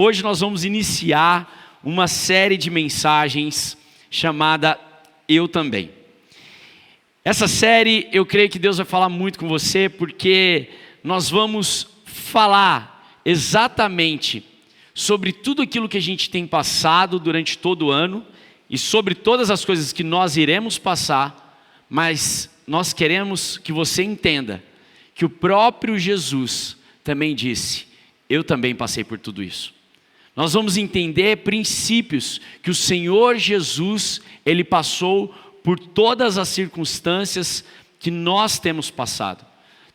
Hoje nós vamos iniciar uma série de mensagens chamada Eu Também. Essa série eu creio que Deus vai falar muito com você, porque nós vamos falar exatamente sobre tudo aquilo que a gente tem passado durante todo o ano e sobre todas as coisas que nós iremos passar, mas nós queremos que você entenda que o próprio Jesus também disse: eu também passei por tudo isso. Nós vamos entender princípios que o Senhor Jesus, Ele passou por todas as circunstâncias que nós temos passado.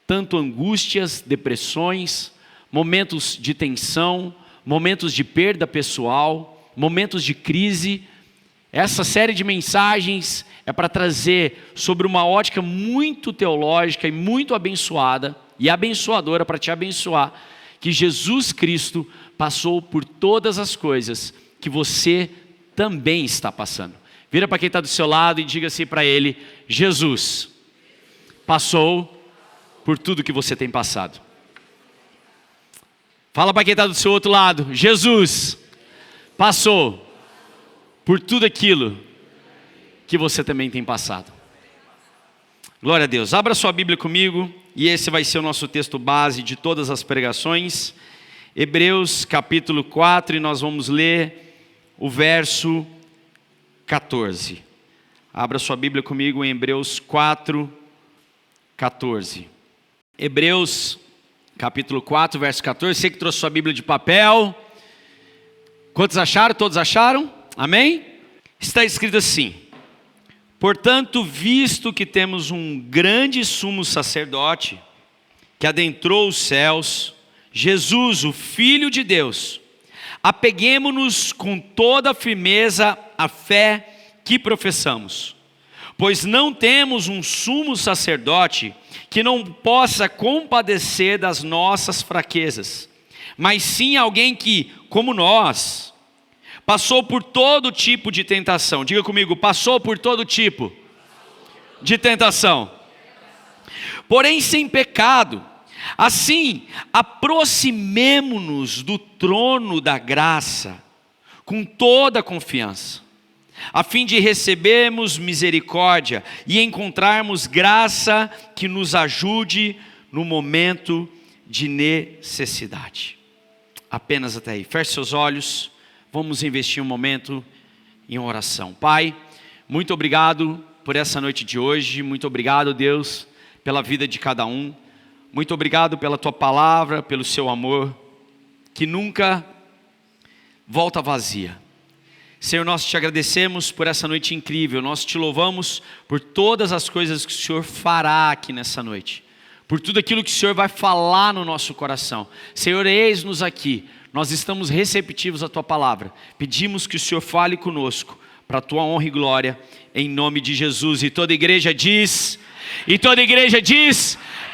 Tanto angústias, depressões, momentos de tensão, momentos de perda pessoal, momentos de crise. Essa série de mensagens é para trazer sobre uma ótica muito teológica e muito abençoada e abençoadora para te abençoar, que Jesus Cristo passou por todas as coisas que você também está passando. Vira para quem está do seu lado e diga assim para ele: Jesus passou por tudo que você tem passado. Fala para quem está do seu outro lado: Jesus passou por tudo aquilo que você também tem passado. Glória a Deus. Abra sua Bíblia comigo, e esse vai ser o nosso texto base de todas as pregações. Hebreus capítulo 4, e nós vamos ler o verso 14. Abra sua Bíblia comigo em Hebreus 4, 14. Hebreus capítulo 4, verso 14. Você que trouxe sua Bíblia de papel. Quantos acharam? Todos acharam? Amém? Está escrito assim: portanto, visto que temos um grande sumo sacerdote que adentrou os céus, Jesus, o Filho de Deus, apeguemo-nos com toda a firmeza à fé que professamos, pois não temos um sumo sacerdote que não possa compadecer das nossas fraquezas, mas sim alguém que, como nós, passou por todo tipo de tentação. Diga comigo: passou por todo tipo de tentação, porém sem pecado. Assim, aproximemo-nos do trono da graça com toda a confiança, a fim de recebermos misericórdia e encontrarmos graça que nos ajude no momento de necessidade. Apenas até aí. Feche seus olhos. Vamos investir um momento em oração. Pai, muito obrigado por essa noite de hoje. Muito obrigado, Deus, pela vida de cada um. Muito obrigado pela Tua palavra, pelo Seu amor, que nunca volta vazia. Senhor, nós te agradecemos por essa noite incrível. Nós te louvamos por todas as coisas que o Senhor fará aqui nessa noite, por tudo aquilo que o Senhor vai falar no nosso coração. Senhor, eis-nos aqui. Nós estamos receptivos à Tua palavra. Pedimos que o Senhor fale conosco, para a Tua honra e glória, em nome de Jesus. E toda igreja diz,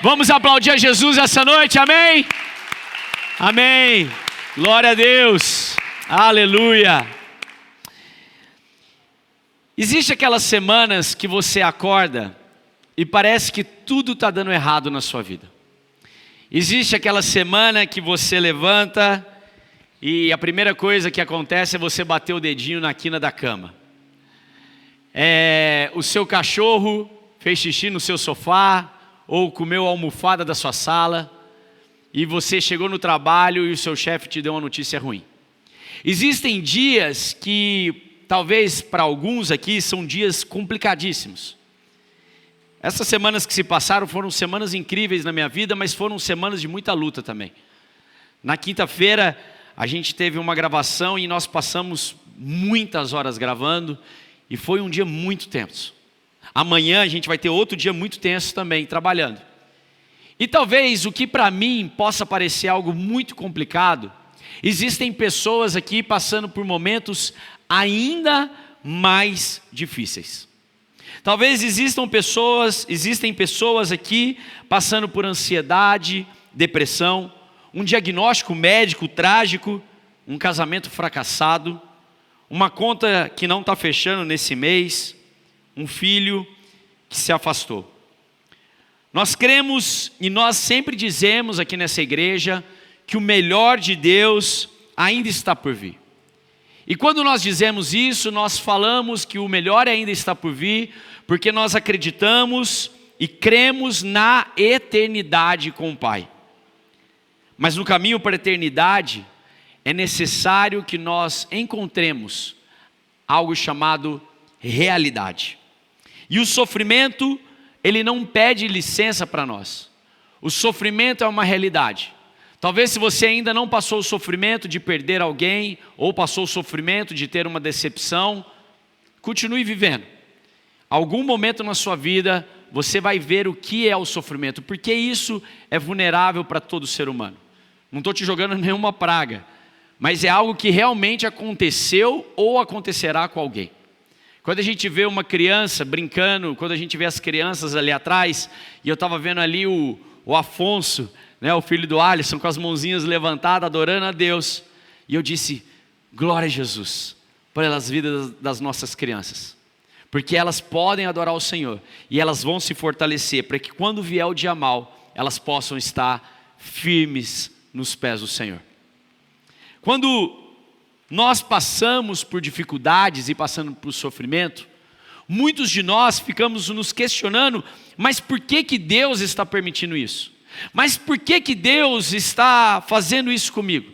vamos aplaudir a Jesus essa noite, amém? Amém, glória a Deus, aleluia. Existe aquelas semanas que você acorda e parece que tudo está dando errado na sua vida. Existe aquela semana que você levanta e a primeira coisa que acontece é você bater o dedinho na quina da cama. O seu cachorro fez xixi no seu sofá, ou comeu a almofada da sua sala, e você chegou no trabalho e o seu chefe te deu uma notícia ruim. Existem dias que, talvez para alguns aqui, são dias complicadíssimos. Essas semanas que se passaram foram semanas incríveis na minha vida, mas foram semanas de muita luta também. Na quinta-feira, a gente teve uma gravação e nós passamos muitas horas gravando, e foi um dia muito tenso. Amanhã a gente vai ter outro dia muito tenso também, trabalhando. E talvez o que para mim possa parecer algo muito complicado, existem pessoas aqui passando por momentos ainda mais difíceis. Talvez existem pessoas aqui passando por ansiedade, depressão, um diagnóstico médico trágico, um casamento fracassado, uma conta que não está fechando nesse mês, um filho que se afastou. Nós cremos e nós sempre dizemos aqui nessa igreja que o melhor de Deus ainda está por vir. E quando nós dizemos isso, nós falamos que o melhor ainda está por vir, porque nós acreditamos e cremos na eternidade com o Pai. Mas no caminho para a eternidade, é necessário que nós encontremos algo chamado realidade. E o sofrimento, ele não pede licença para nós. O sofrimento é uma realidade. Talvez se você ainda não passou o sofrimento de perder alguém, ou passou o sofrimento de ter uma decepção, continue vivendo. Algum momento na sua vida, você vai ver o que é o sofrimento, porque isso é vulnerável para todo ser humano. Não estou te jogando nenhuma praga, mas é algo que realmente aconteceu ou acontecerá com alguém. Quando a gente vê uma criança brincando, quando a gente vê as crianças ali atrás, e eu estava vendo ali o Afonso, né, o filho do Alisson, com as mãozinhas levantadas, adorando a Deus, e eu disse, glória a Jesus, pelas vidas das nossas crianças, porque elas podem adorar o Senhor, e elas vão se fortalecer, para que quando vier o dia mau, elas possam estar firmes nos pés do Senhor. Quando nós passamos por dificuldades e passando por sofrimento, muitos de nós ficamos nos questionando, mas por que Deus está permitindo isso? Mas por que Deus está fazendo isso comigo?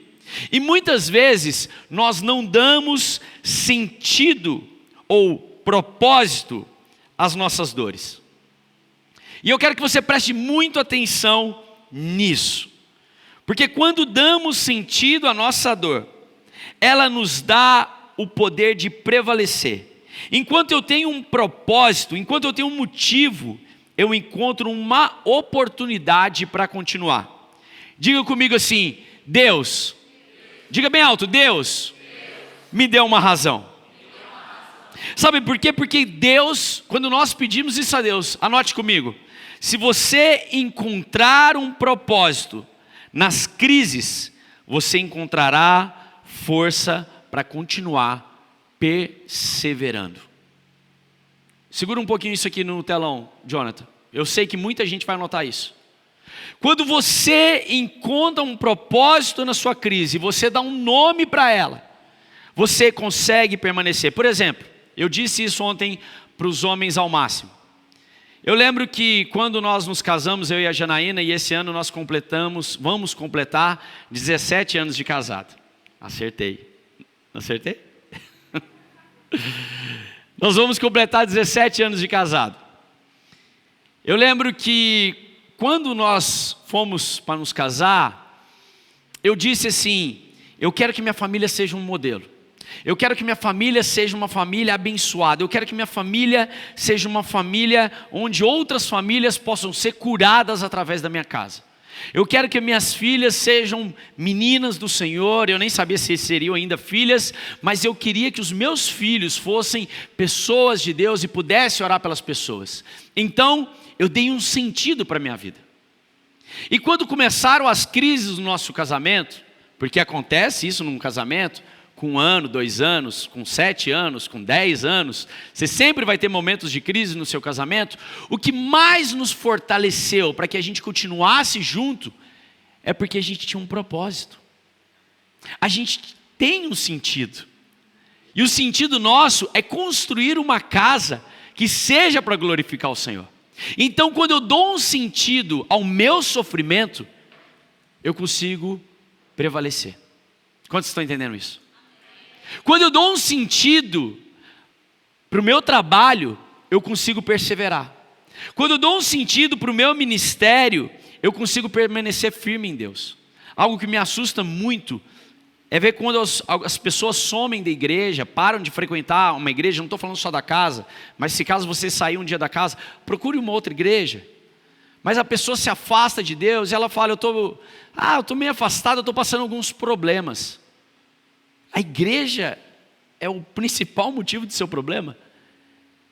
E muitas vezes nós não damos sentido ou propósito às nossas dores. E eu quero que você preste muito atenção nisso. Porque quando damos sentido à nossa dor, ela nos dá o poder de prevalecer. Enquanto eu tenho um propósito, enquanto eu tenho um motivo, eu encontro uma oportunidade para continuar. Diga comigo assim, Deus, diga bem alto, Deus me deu uma razão. Sabe por quê? Porque Deus, quando nós pedimos isso a Deus, anote comigo, se você encontrar um propósito nas crises, você encontrará força para continuar perseverando. Segura um pouquinho isso aqui no telão, Jonathan. Eu sei que muita gente vai anotar isso. Quando você encontra um propósito na sua crise, você dá um nome para ela, você consegue permanecer. Por exemplo, eu disse isso ontem para os homens ao máximo. Eu lembro que quando nós nos casamos, eu e a Janaína, e esse ano nós vamos completar 17 anos de casado. Acertei. Acertei? Nós vamos completar 17 anos de casado. Eu lembro que quando nós fomos para nos casar, eu disse assim, eu quero que minha família seja um modelo. Eu quero que minha família seja uma família abençoada. Eu quero que minha família seja uma família onde outras famílias possam ser curadas através da minha casa. Eu quero que minhas filhas sejam meninas do Senhor. Eu nem sabia se seriam ainda filhas, mas eu queria que os meus filhos fossem pessoas de Deus e pudessem orar pelas pessoas. Então, eu dei um sentido para a minha vida. E quando começaram as crises no nosso casamento, porque acontece isso num casamento, com 1 ano, 2 anos, com 7 anos, com 10 anos, você sempre vai ter momentos de crise no seu casamento. O que mais nos fortaleceu para que a gente continuasse junto, é porque a gente tinha um propósito. A gente tem um sentido. E o sentido nosso é construir uma casa que seja para glorificar o Senhor. Então, quando eu dou um sentido ao meu sofrimento, eu consigo prevalecer. Quantos estão entendendo isso? Quando eu dou um sentido para o meu trabalho, eu consigo perseverar. Quando eu dou um sentido para o meu ministério, eu consigo permanecer firme em Deus. Algo que me assusta muito é ver quando as pessoas somem da igreja, param de frequentar uma igreja. Não estou falando só da casa, mas se caso você sair um dia da casa, procure uma outra igreja. Mas a pessoa se afasta de Deus e ela fala, eu estou meio afastado, eu estou passando alguns problemas. A igreja é o principal motivo do seu problema?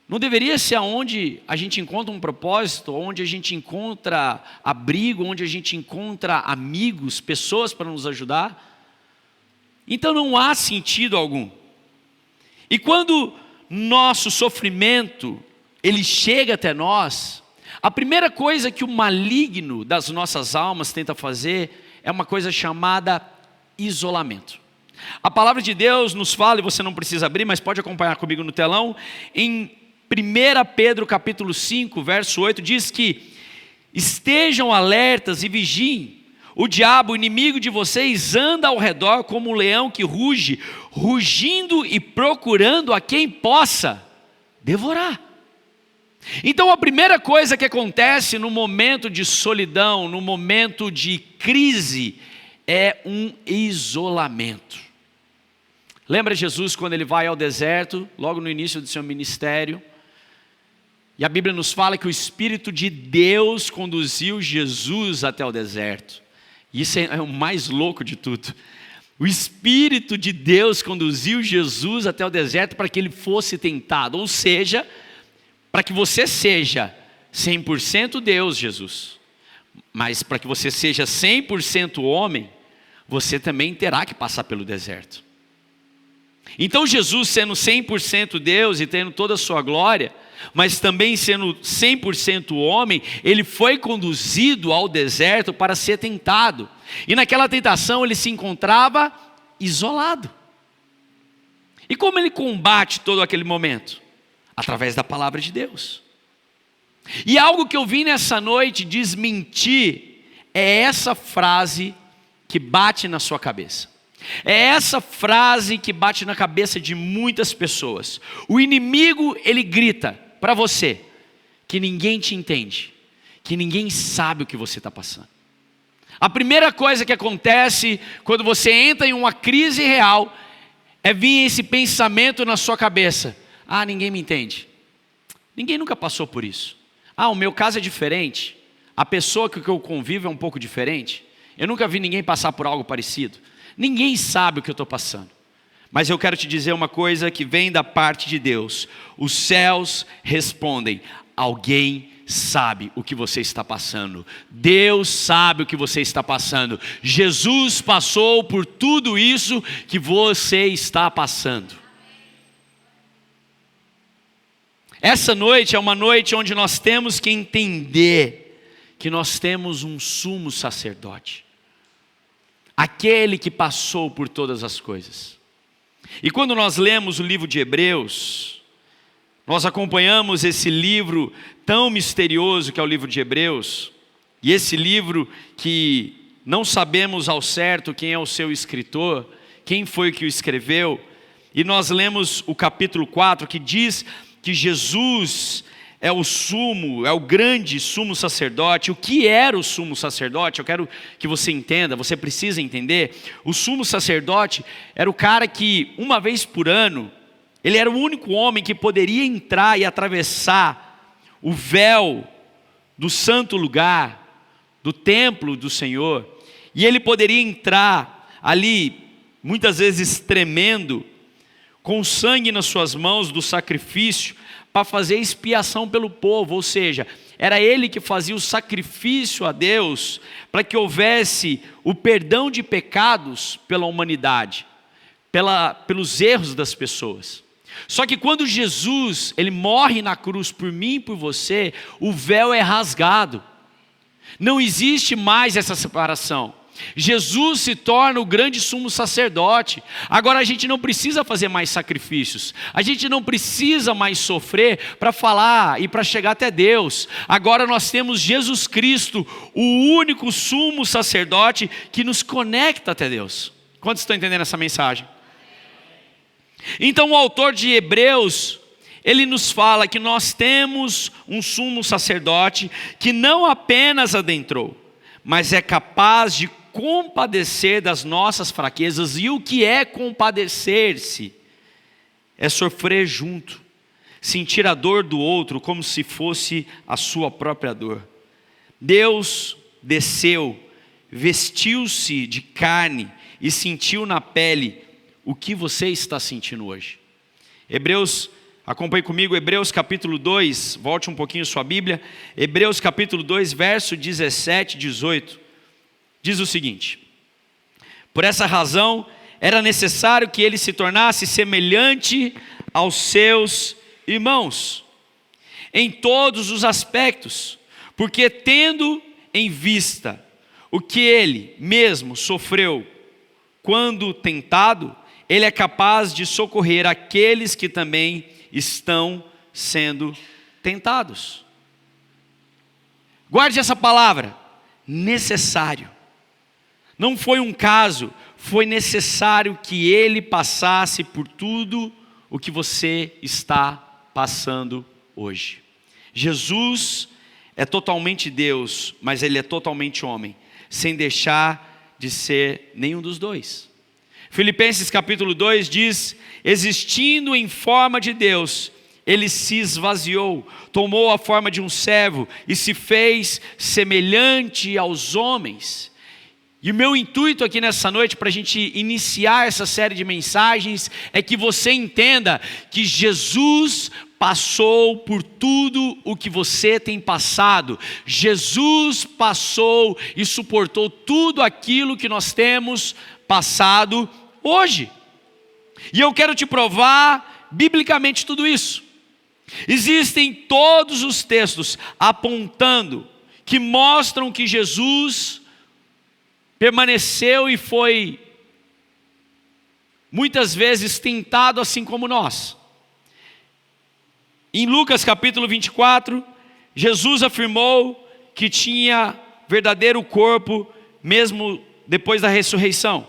Não deveria ser onde a gente encontra um propósito, onde a gente encontra abrigo, onde a gente encontra amigos, pessoas para nos ajudar? Então não há sentido algum. E quando nosso sofrimento, ele chega até nós, a primeira coisa que o maligno das nossas almas tenta fazer é uma coisa chamada isolamento. A palavra de Deus nos fala, e você não precisa abrir, mas pode acompanhar comigo no telão, em 1 Pedro capítulo 5, verso 8, diz que estejam alertas e vigiem. O diabo, o inimigo de vocês, anda ao redor como um leão que ruge, rugindo e procurando a quem possa devorar. Então a primeira coisa que acontece no momento de solidão, no momento de crise, é um isolamento. Lembra Jesus quando ele vai ao deserto, logo no início do seu ministério? E a Bíblia nos fala que o Espírito de Deus conduziu Jesus até o deserto. Isso é o mais louco de tudo. O Espírito de Deus conduziu Jesus até o deserto para que ele fosse tentado. Ou seja, para que você seja 100% Deus, Jesus. Mas para que você seja 100% homem, você também terá que passar pelo deserto. Então Jesus, sendo 100% Deus e tendo toda a sua glória, mas também sendo 100% homem, ele foi conduzido ao deserto para ser tentado. E naquela tentação ele se encontrava isolado. E como ele combate todo aquele momento? Através da palavra de Deus. E algo que eu vim nessa noite desmentir é essa frase que bate na sua cabeça. É essa frase que bate na cabeça de muitas pessoas. O inimigo, ele grita para você que ninguém te entende, que ninguém sabe o que você está passando. A primeira coisa que acontece quando você entra em uma crise real é vir esse pensamento na sua cabeça: ah, ninguém me entende, ninguém nunca passou por isso. Ah, o meu caso é diferente, a pessoa que eu convivo é um pouco diferente, eu nunca vi ninguém passar por algo parecido. Ninguém sabe o que eu estou passando. Mas eu quero te dizer uma coisa que vem da parte de Deus. Os céus respondem: alguém sabe o que você está passando. Deus sabe o que você está passando. Jesus passou por tudo isso que você está passando. Essa noite é uma noite onde nós temos que entender que nós temos um sumo sacerdote. Aquele que passou por todas as coisas. E quando nós lemos o livro de Hebreus, nós acompanhamos esse livro tão misterioso que é o livro de Hebreus, e esse livro que não sabemos ao certo quem é o seu escritor, quem foi que o escreveu, e nós lemos o capítulo 4 que diz que Jesus é o sumo, é o grande sumo sacerdote. O que era o sumo sacerdote? Eu quero que você entenda, você precisa entender. O sumo sacerdote era o cara que, uma vez por ano, ele era o único homem que poderia entrar e atravessar o véu do santo lugar, do templo do Senhor. E ele poderia entrar ali, muitas vezes tremendo, com sangue nas suas mãos do sacrifício, para fazer expiação pelo povo. Ou seja, era ele que fazia o sacrifício a Deus, para que houvesse o perdão de pecados pela humanidade, pelos erros das pessoas. Só que quando Jesus, ele morre na cruz por mim e por você, o véu é rasgado. Não existe mais essa separação. Jesus se torna o grande sumo sacerdote. Agora a gente não precisa fazer mais sacrifícios, a gente não precisa mais sofrer para falar e para chegar até Deus. Agora nós temos Jesus Cristo, o único sumo sacerdote que nos conecta até Deus. Quantos estão entendendo essa mensagem? Então o autor de Hebreus, ele nos fala que nós temos um sumo sacerdote que não apenas adentrou, mas é capaz de compadecer das nossas fraquezas. E o que é compadecer-se? É sofrer junto, sentir a dor do outro como se fosse a sua própria dor. Deus desceu, vestiu-se de carne e sentiu na pele o que você está sentindo hoje. Hebreus, acompanhe comigo, Hebreus capítulo 2, volte um pouquinho sua Bíblia, Hebreus capítulo 2, verso 17 e 18, diz o seguinte: por essa razão, era necessário que ele se tornasse semelhante aos seus irmãos, em todos os aspectos, porque tendo em vista o que ele mesmo sofreu, quando tentado, ele é capaz de socorrer aqueles que também estão sendo tentados. Guarde essa palavra, necessário. Não foi um caso, foi necessário que ele passasse por tudo o que você está passando hoje. Jesus é totalmente Deus, mas ele é totalmente homem, sem deixar de ser nenhum dos dois. Filipenses capítulo 2 diz: existindo em forma de Deus, ele se esvaziou, tomou a forma de um servo e se fez semelhante aos homens. E o meu intuito aqui nessa noite, para a gente iniciar essa série de mensagens, é que você entenda que Jesus passou por tudo o que você tem passado. Jesus passou e suportou tudo aquilo que nós temos passado hoje. E eu quero te provar biblicamente tudo isso. Existem todos os textos apontando, que mostram que Jesus permaneceu e foi muitas vezes tentado assim como nós. Em Lucas capítulo 24, Jesus afirmou que tinha verdadeiro corpo mesmo depois da ressurreição.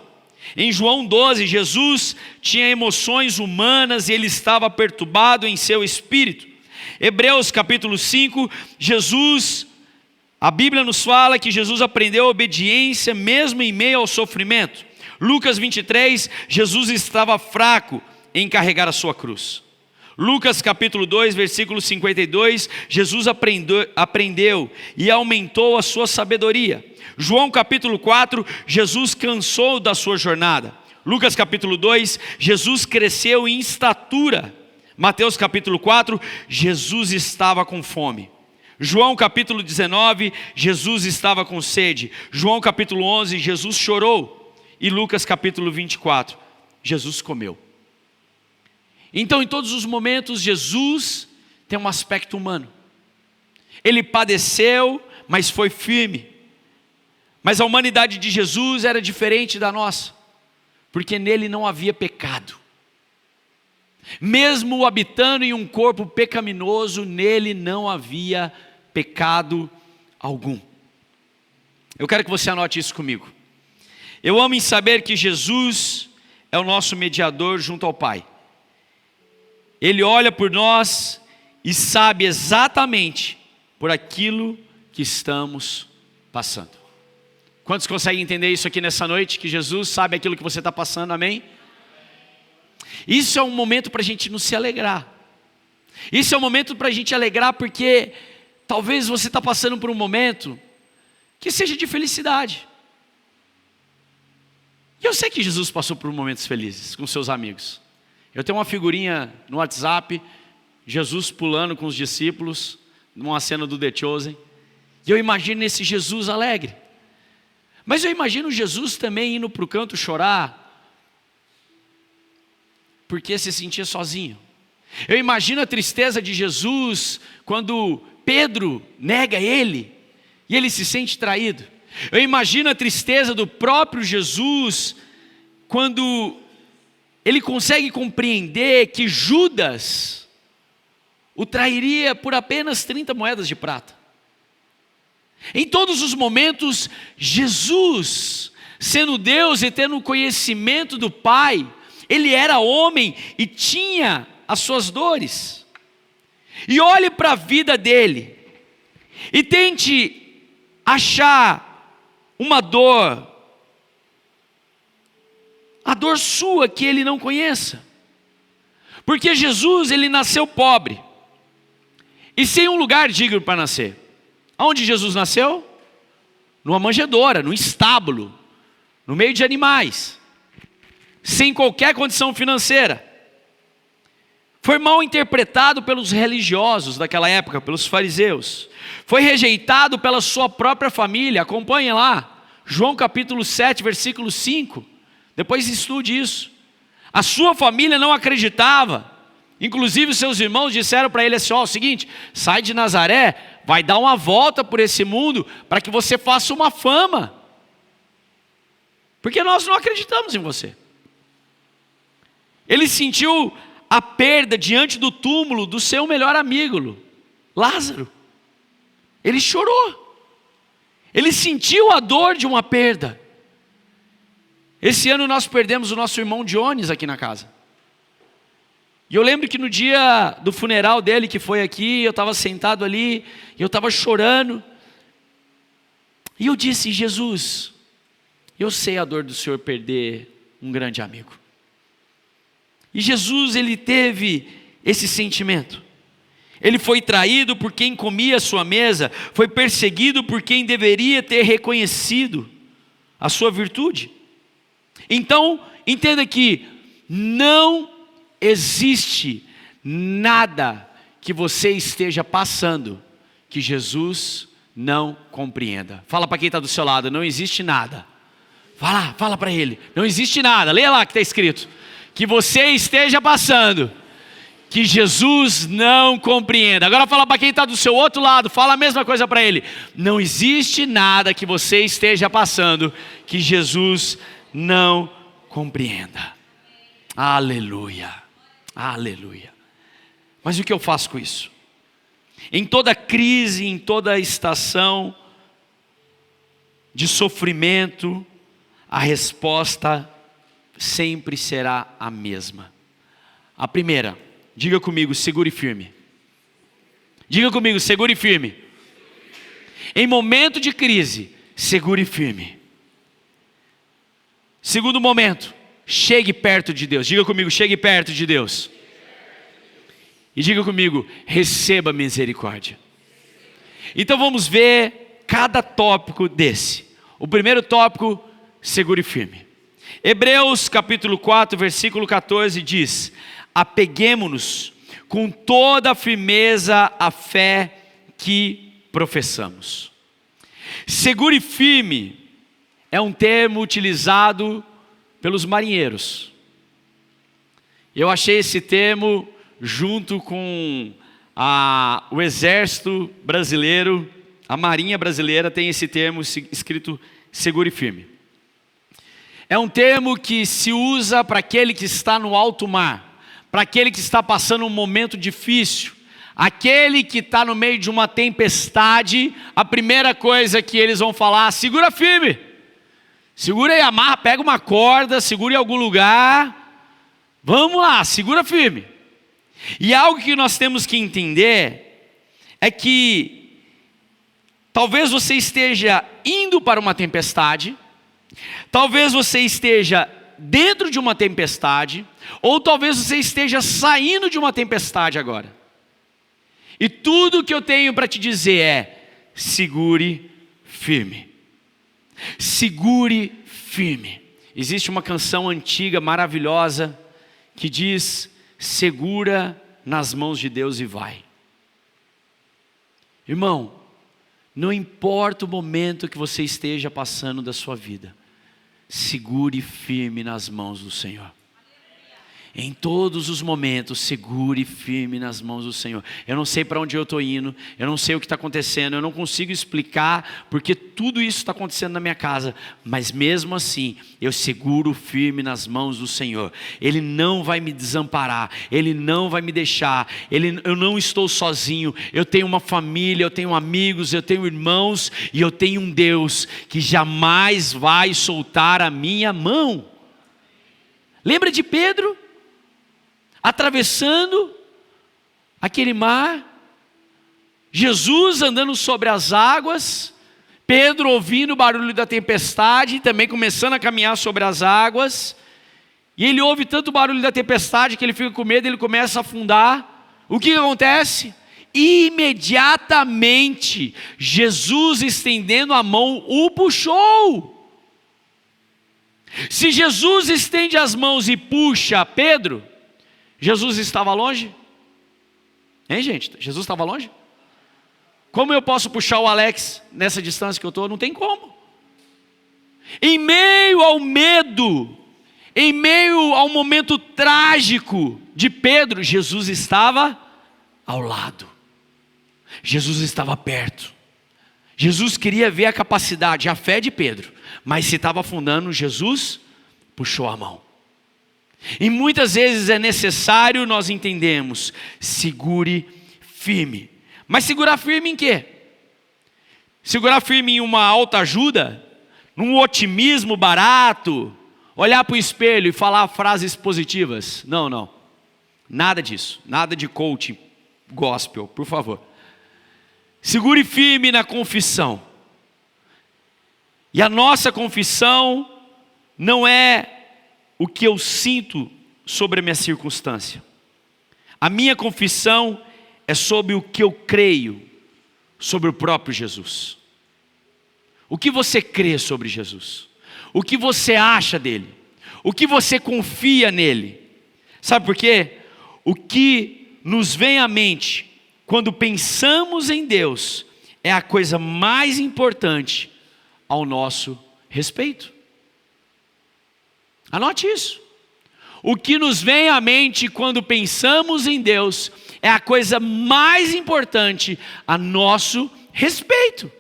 Em João 12, Jesus tinha emoções humanas e ele estava perturbado em seu espírito. Hebreus capítulo 5, a Bíblia nos fala que Jesus aprendeu a obediência mesmo em meio ao sofrimento. Lucas 23, Jesus estava fraco em carregar a sua cruz. Lucas capítulo 2, versículo 52, Jesus aprendeu e aumentou a sua sabedoria. João capítulo 4, Jesus cansou da sua jornada. Lucas capítulo 2, Jesus cresceu em estatura. Mateus capítulo 4, Jesus estava com fome. João capítulo 19, Jesus estava com sede. João capítulo 11, Jesus chorou. E Lucas capítulo 24, Jesus comeu. Então, em todos os momentos, Jesus tem um aspecto humano. Ele padeceu, mas foi firme. Mas a humanidade de Jesus era diferente da nossa, porque nele não havia pecado. Mesmo habitando em um corpo pecaminoso, nele não havia pecado algum. Eu quero que você anote isso comigo. Eu amo em saber que Jesus é o nosso mediador junto ao Pai. Ele olha por nós e sabe exatamente por aquilo que estamos passando. Quantos conseguem entender isso aqui nessa noite? Que Jesus sabe aquilo que você está passando, amém? Isso é um momento para a gente não se alegrar. Isso é um momento para a gente alegrar porque talvez você está passando por um momento que seja de felicidade. E eu sei que Jesus passou por momentos felizes com seus amigos. Eu tenho uma figurinha no WhatsApp, Jesus pulando com os discípulos, numa cena do The Chosen. E eu imagino esse Jesus alegre. Mas eu imagino Jesus também indo para o canto chorar, porque se sentia sozinho. Eu imagino a tristeza de Jesus quando Pedro nega ele e ele se sente traído. Eu imagino a tristeza do próprio Jesus quando ele consegue compreender que Judas o trairia por apenas 30 moedas de prata. Em todos os momentos, Jesus, sendo Deus e tendo conhecimento do Pai, ele era homem e tinha as suas dores. E olhe para a vida dele e tente achar uma dor, a dor sua que ele não conheça. Porque Jesus, ele nasceu pobre e sem um lugar digno para nascer. Aonde Jesus nasceu? Numa manjedoura, num estábulo, no meio de animais, sem qualquer condição financeira. Foi mal interpretado pelos religiosos daquela época, pelos fariseus. Foi rejeitado pela sua própria família. Acompanhe lá, João capítulo 7, versículo 5. Depois estude isso. A sua família não acreditava. Inclusive os seus irmãos disseram para ele assim: ó, é o seguinte, sai de Nazaré, vai dar uma volta por esse mundo para que você faça uma fama. Porque nós não acreditamos em você. Ele sentiu a perda diante do túmulo do seu melhor amigo, Lázaro. Ele chorou. Ele sentiu a dor de uma perda. Esse ano nós perdemos o nosso irmão Jones aqui na casa. E eu lembro que no dia do funeral dele, que foi aqui, eu estava sentado ali, e eu estava chorando. E eu disse: Jesus, eu sei a dor do Senhor perder um grande amigo. E Jesus, ele teve esse sentimento. Ele foi traído por quem comia a sua mesa, foi perseguido por quem deveria ter reconhecido a sua virtude. Então, entenda que não existe nada que você esteja passando que Jesus não compreenda. Fala para quem está do seu lado: não existe nada. Fala para ele: não existe nada. Leia lá que está escrito: que você esteja passando que Jesus não compreenda. Agora fala para quem está do seu outro lado, fala a mesma coisa para ele: não existe nada que você esteja passando que Jesus não compreenda. Aleluia, aleluia. Mas o que eu faço com isso? Em toda crise, em toda estação de sofrimento, a resposta sempre será a mesma. A primeira, diga comigo: segure firme. Diga comigo: segure firme. Em momento de crise, segure firme. Segundo momento, chegue perto de Deus. Diga comigo: chegue perto de Deus. E diga comigo: receba misericórdia. Então vamos ver cada tópico desse. O primeiro tópico: segure firme. Hebreus capítulo 4, versículo 14 diz: apeguemo-nos com toda a firmeza à fé que professamos. Segure firme é um termo utilizado pelos marinheiros. Eu achei esse termo junto com o exército brasileiro, a marinha brasileira tem esse termo escrito segure firme. É um termo que se usa para aquele que está no alto mar, para aquele que está passando um momento difícil, aquele que está no meio de uma tempestade. A primeira coisa que eles vão falar: segura firme, segura aí, amarra, pega uma corda, segura em algum lugar, vamos lá, segura firme. E algo que nós temos que entender é que talvez você esteja indo para uma tempestade, talvez você esteja dentro de uma tempestade, ou talvez você esteja saindo de uma tempestade agora. E tudo que eu tenho para te dizer é: segure firme. Segure firme. Existe uma canção antiga maravilhosa que diz: segura nas mãos de Deus e vai. Irmão, não importa o momento que você esteja passando da sua vida, segure firme nas mãos do Senhor. Em todos os momentos, segure firme nas mãos do Senhor. Eu não sei para onde eu estou indo, eu não sei o que está acontecendo, eu não consigo explicar porque tudo isso está acontecendo na minha casa, mas mesmo assim, eu seguro firme nas mãos do Senhor. Ele não vai me desamparar, Ele não vai me deixar, eu não estou sozinho, eu tenho uma família, eu tenho amigos, eu tenho irmãos, e eu tenho um Deus que jamais vai soltar a minha mão. Lembra de Pedro? Atravessando aquele mar, Jesus andando sobre as águas, Pedro ouvindo o barulho da tempestade, também começando a caminhar sobre as águas, e ele ouve tanto o barulho da tempestade que ele fica com medo, ele começa a afundar. O que acontece? Imediatamente, Jesus, estendendo a mão, o puxou. Se Jesus estende as mãos e puxa Pedro, Jesus estava longe? Hein, gente? Jesus estava longe? Como eu posso puxar o Alex nessa distância que eu estou? Não tem como. Em meio ao medo, em meio ao momento trágico de Pedro, Jesus estava ao lado. Jesus estava perto. Jesus queria ver a capacidade, a fé de Pedro, Mas se estava afundando, Jesus puxou a mão. E muitas vezes é necessário nós entendermos, segure firme. Mas segurar firme em quê? Segurar firme em uma autoajuda? Num otimismo barato? Olhar para o espelho e falar frases positivas? Não, não. Nada disso. Nada de coaching gospel, por favor. Segure firme na confissão. E a nossa confissão não é o que eu sinto sobre a minha circunstância. A minha confissão é sobre o que eu creio sobre o próprio Jesus. O que você crê sobre Jesus? O que você acha dele? O que você confia nele? Sabe por quê? O que nos vem à mente quando pensamos em Deus é a coisa mais importante ao nosso respeito. Anote isso. O que nos vem à mente quando pensamos em Deus é a coisa mais importante a nosso respeito.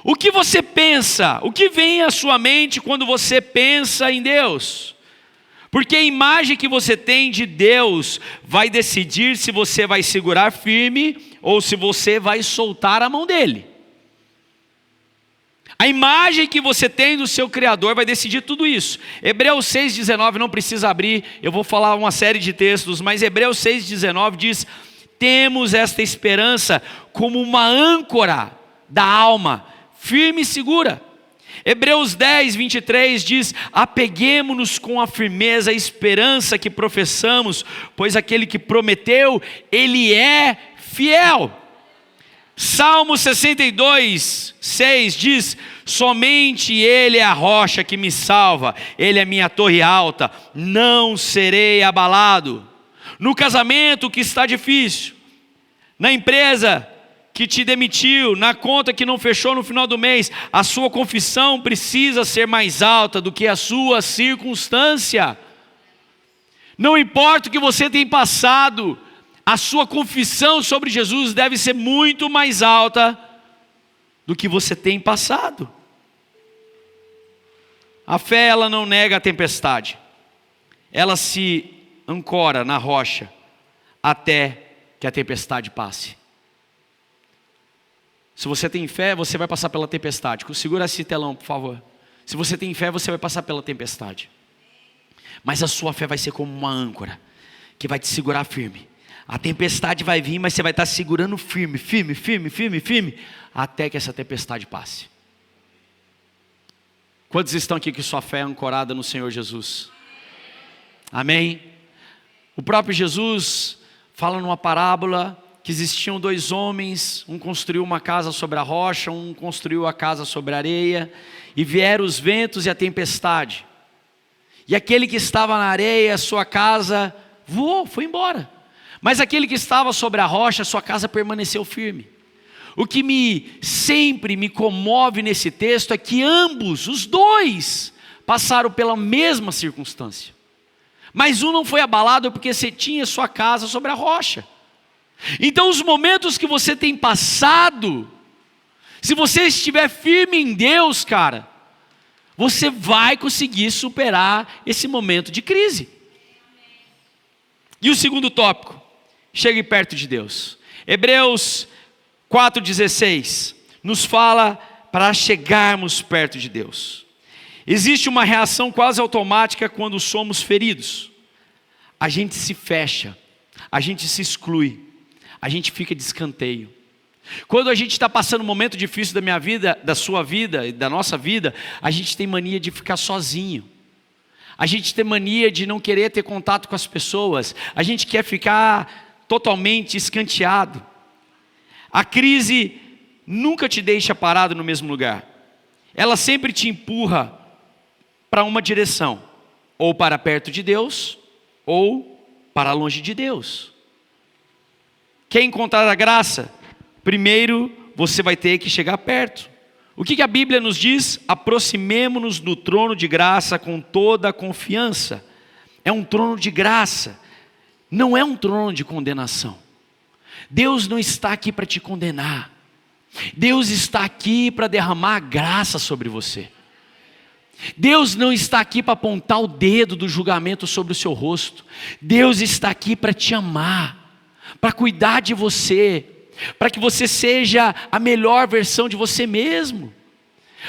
O que você pensa? O que vem à sua mente quando você pensa em Deus? Porque a imagem que você tem de Deus vai decidir se você vai segurar firme ou se você vai soltar a mão dele. A imagem que você tem do seu Criador vai decidir tudo isso. Hebreus 6,19, não precisa abrir, eu vou falar uma série de textos, mas Hebreus 6,19 diz: temos esta esperança como uma âncora da alma, firme e segura. Hebreus 10:23 diz: apeguemo-nos com a firmeza à esperança que professamos, pois aquele que prometeu, ele é fiel. Salmo 62:6 diz: somente Ele é a rocha que me salva, Ele é minha torre alta, não serei abalado. No casamento que está difícil, na empresa que te demitiu, na conta que não fechou no final do mês, a sua confissão precisa ser mais alta do que a sua circunstância. Não importa o que você tem passado, a sua confissão sobre Jesus deve ser muito mais alta do que você tem passado. A fé, ela não nega a tempestade. Ela se ancora na rocha até que a tempestade passe. Se você tem fé, você vai passar pela tempestade. Segura esse telão, por favor. Se você tem fé, você vai passar pela tempestade. Mas a sua fé vai ser como uma âncora que vai te segurar firme. A tempestade vai vir, mas você vai estar segurando firme, até que essa tempestade passe. Quantos estão aqui que sua fé é ancorada no Senhor Jesus? Amém? O próprio Jesus fala numa parábola que existiam dois homens, um construiu uma casa sobre a rocha, um construiu a casa sobre a areia, e vieram os ventos e a tempestade. E aquele que estava na areia, sua casa voou, foi embora. Mas aquele que estava sobre a rocha, sua casa permaneceu firme. O que sempre me comove nesse texto é que ambos, os dois, passaram pela mesma circunstância. Mas um não foi abalado porque você tinha sua casa sobre a rocha. Então os momentos que você tem passado, se você estiver firme em Deus, cara, você vai conseguir superar esse momento de crise. E o segundo tópico, chegue perto de Deus. Hebreus 4,16 nos fala para chegarmos perto de Deus. Existe uma reação quase automática quando somos feridos. A gente se fecha, a gente se exclui, a gente fica de escanteio. Quando a gente está passando um momento difícil da minha vida, da sua vida e da nossa vida, a gente tem mania de ficar sozinho. A gente tem mania de não querer ter contato com as pessoas. A gente quer ficar totalmente escanteado. A crise nunca te deixa parado no mesmo lugar. Ela sempre te empurra para uma direção. Ou para perto de Deus, ou para longe de Deus. Quer encontrar a graça? Primeiro você vai ter que chegar perto. O que a Bíblia nos diz? Aproximemo-nos do trono de graça com toda a confiança. É um trono de graça, não é um trono de condenação. Deus não está aqui para te condenar. Deus está aqui para derramar graça sobre você. Deus não está aqui para apontar o dedo do julgamento sobre o seu rosto. Deus está aqui para te amar, para cuidar de você, para que você seja a melhor versão de você mesmo,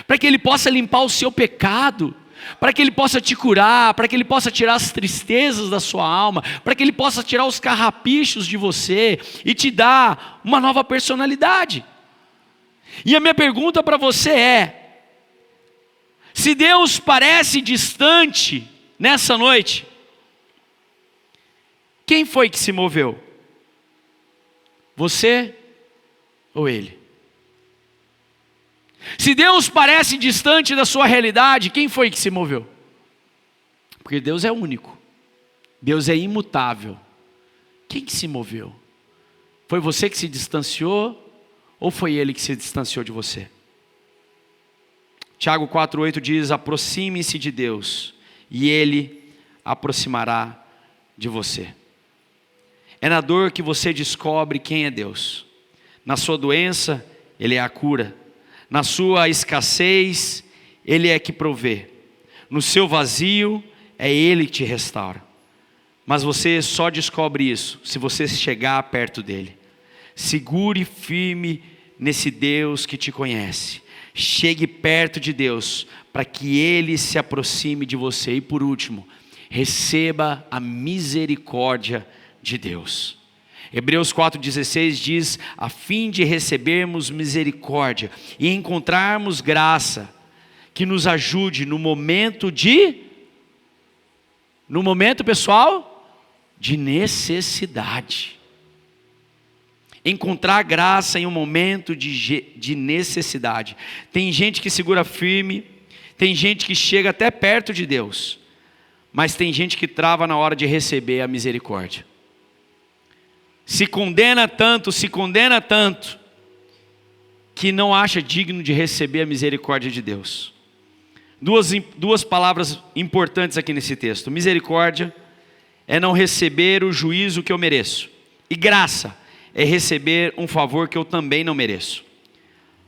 para que Ele possa limpar o seu pecado, para que Ele possa te curar, para que Ele possa tirar as tristezas da sua alma, para que Ele possa tirar os carrapichos de você e te dar uma nova personalidade. E a minha pergunta para você é: se Deus parece distante nessa noite, quem foi que se moveu? Você ou Ele? Se Deus parece distante da sua realidade, quem foi que se moveu? Porque Deus é único, Deus é imutável. Quem que se moveu? Foi você que se distanciou ou foi Ele que se distanciou de você? Tiago 4,8 diz: aproxime-se de Deus e Ele aproximará de você. É na dor que você descobre quem é Deus. Na sua doença, Ele é a cura. Na sua escassez, Ele é que provê. No seu vazio, é Ele que te restaura. Mas você só descobre isso se você chegar perto dEle. Segure firme nesse Deus que te conhece. Chegue perto de Deus, para que Ele se aproxime de você. E por último, receba a misericórdia de Deus. Hebreus 4,16 diz: a fim de recebermos misericórdia e encontrarmos graça, que nos ajude no momento pessoal, de necessidade. Encontrar graça em um momento de necessidade. Tem gente que segura firme, tem gente que chega até perto de Deus, mas tem gente que trava na hora de receber a misericórdia. Se condena tanto, que não acha digno de receber a misericórdia de Deus. Duas palavras importantes aqui nesse texto: misericórdia é não receber o juízo que eu mereço, e graça é receber um favor que eu também não mereço.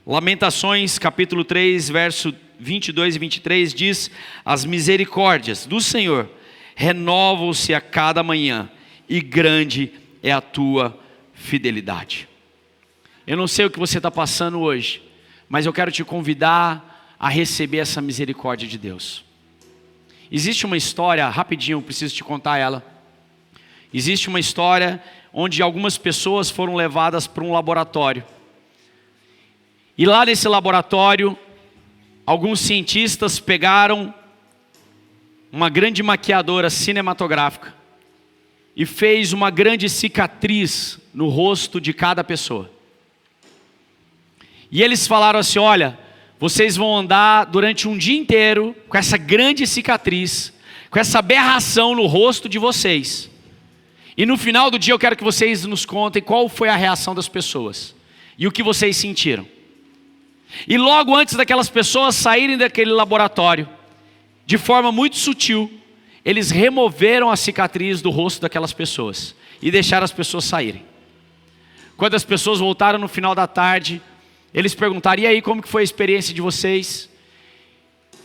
Lamentações capítulo 3, verso 22 e 23 diz: as misericórdias do Senhor renovam-se a cada manhã, e grande é a tua fidelidade. Eu não sei o que você está passando hoje, mas eu quero te convidar a receber essa misericórdia de Deus. Existe uma história, rapidinho, eu preciso te contar ela. Existe uma história onde algumas pessoas foram levadas para um laboratório. E lá nesse laboratório, alguns cientistas pegaram uma grande maquiadora cinematográfica e fez uma grande cicatriz no rosto de cada pessoa. E eles falaram assim: olha, vocês vão andar durante um dia inteiro com essa grande cicatriz, com essa aberração no rosto de vocês. E no final do dia eu quero que vocês nos contem qual foi a reação das pessoas e o que vocês sentiram. E logo antes daquelas pessoas saírem daquele laboratório, de forma muito sutil, eles removeram a cicatriz do rosto daquelas pessoas e deixaram as pessoas saírem. Quando as pessoas voltaram no final da tarde, eles perguntaram: e aí, como que foi a experiência de vocês?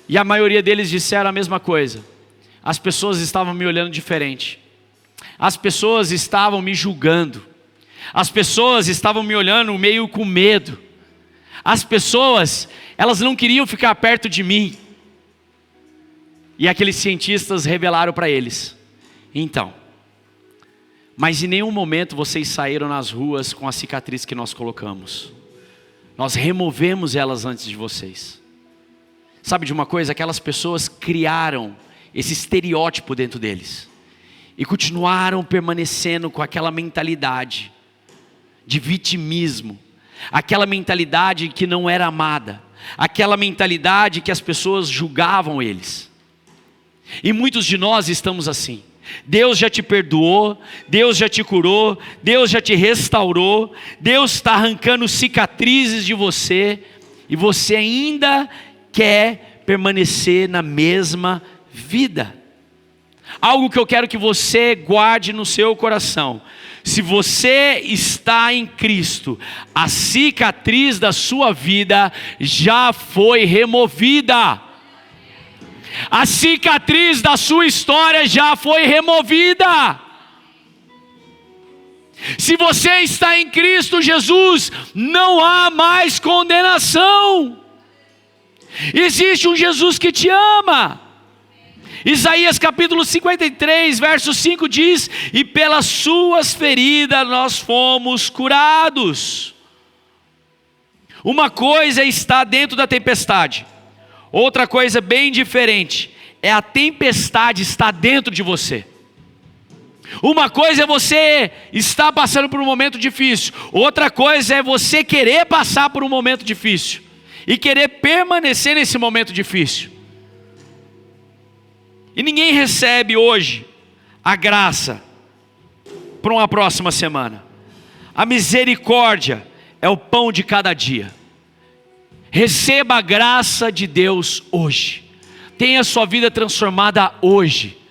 E a maioria deles disseram a mesma coisa: as pessoas estavam me olhando diferente, as pessoas estavam me julgando, as pessoas estavam me olhando meio com medo, as pessoas, elas não queriam ficar perto de mim. E aqueles cientistas revelaram para eles: então, mas em nenhum momento vocês saíram nas ruas com a cicatriz que nós colocamos. Nós removemos elas antes de vocês. Sabe de uma coisa? Aquelas pessoas criaram esse estereótipo dentro deles e continuaram permanecendo com aquela mentalidade de vitimismo, aquela mentalidade que não era amada, aquela mentalidade que as pessoas julgavam eles. E muitos de nós estamos assim. Deus já te perdoou, Deus já te curou, Deus já te restaurou, Deus está arrancando cicatrizes de você, e você ainda quer permanecer na mesma vida. Algo que eu quero que você guarde no seu coração: Se você está em Cristo, a cicatriz da sua vida já foi removida. A cicatriz da sua história já foi removida. Se você está em Cristo Jesus, não há mais condenação. Existe um Jesus que te ama. Isaías capítulo 53, verso 5 diz: e pelas suas feridas nós fomos curados. Uma coisa é estar dentro da tempestade, outra coisa bem diferente é a tempestade estar dentro de você. Uma coisa é você estar passando por um momento difícil, outra coisa é você querer passar por um momento difícil e querer permanecer nesse momento difícil. E ninguém recebe hoje a graça para uma próxima semana. A misericórdia é o pão de cada dia. Receba a graça de Deus hoje. Tenha a sua vida transformada hoje.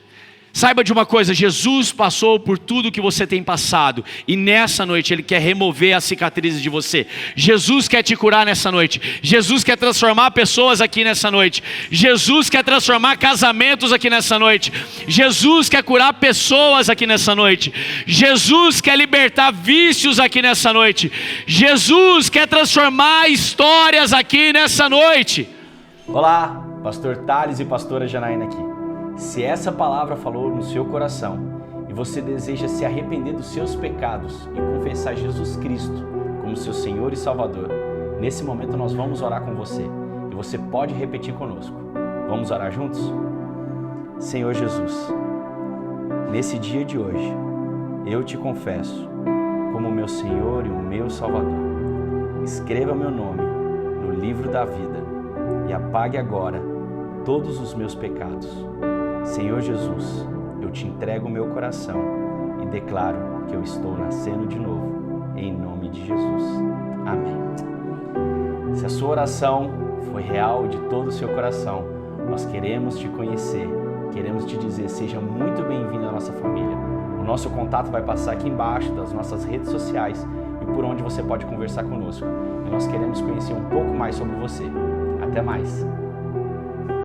Saiba de uma coisa, Jesus passou por tudo que você tem passado, e nessa noite Ele quer remover as cicatrizes de você. Jesus quer te curar nessa noite. Jesus quer transformar pessoas aqui nessa noite. Jesus quer transformar casamentos aqui nessa noite. Jesus quer curar pessoas aqui nessa noite. Jesus quer libertar vícios aqui nessa noite. Jesus quer transformar histórias aqui nessa noite. Olá, Pastor Thales e Pastora Janaína aqui. Se essa palavra falou no seu coração e você deseja se arrepender dos seus pecados e confessar Jesus Cristo como seu Senhor e Salvador, nesse momento nós vamos orar com você e você pode repetir conosco. Vamos orar juntos? Senhor Jesus, nesse dia de hoje, eu te confesso como meu Senhor e o meu Salvador. Escreva meu nome no livro da vida e apague agora todos os meus pecados. Senhor Jesus, eu te entrego o meu coração e declaro que eu estou nascendo de novo, em nome de Jesus. Amém. Se a sua oração foi real de todo o seu coração, nós queremos te conhecer, queremos te dizer, seja muito bem-vindo à nossa família. O nosso contato vai passar aqui embaixo das nossas redes sociais e por onde você pode conversar conosco. E nós queremos conhecer um pouco mais sobre você. Até mais.